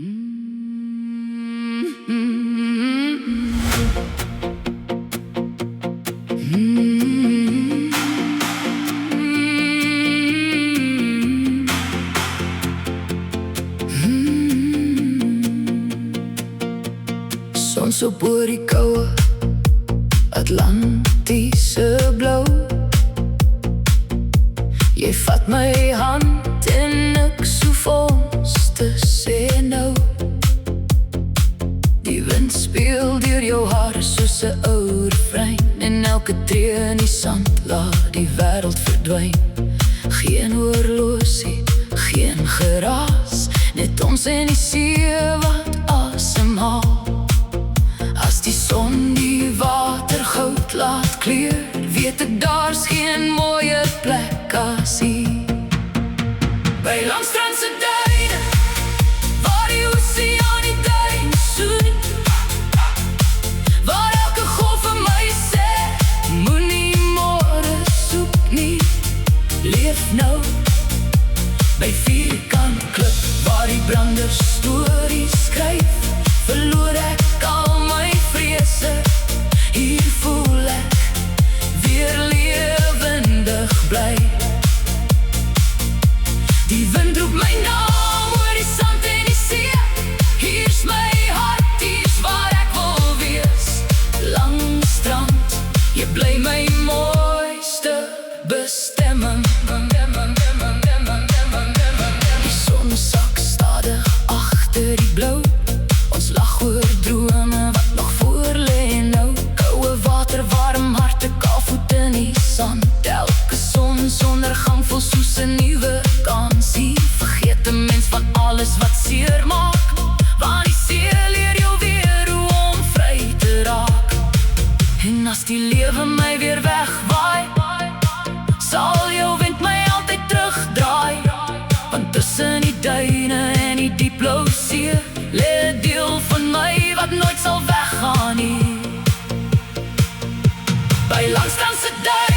Soms op oor die koue Atlantiese blou. Jy vat my hand en ek soef ons te sê nou. Die wind speel deur jou hare soos 'n ou refrein, en elke tree in die sand laat die wêreld verdwyn. Geen oorlosie, geen geraas, net ons en die see wat asemhaal. As die son die water goud laat kleur, weet ek daar's geen mooier plek as hier. By Langstrand se duine, waar die oseaan die duine soen, waar elke golf vir my sê, moenie môre soek nie, leef nou. By Vierkant Klip, waar die branders stories skryf, verloor ek al my vrese. Hier voel ek weer lewendig bly. Die wind roep my naam oor die sand en die see. Hier's my hart, hier's waar ek wil wees. Langstrand, jy bly my mooiste bestemming. Die son sak stadig agter die blou. Ons lag oor drome wat nog voor lê nou. Koue water, warm harte, kaal voet in die sand. Elke sonsondergang voel soos 'n nuwe kans. Hier vergeet 'n mens van alles wat seer maak, want die see leer jou weer hoe om vry te raak. En as die lewe my weer wegwaai, sal jou wind my altyd terugdraai. Want tussen die duine en die diep blou see lê 'n deel van my wat nooit sal weggaan nie. By Langstrand se duine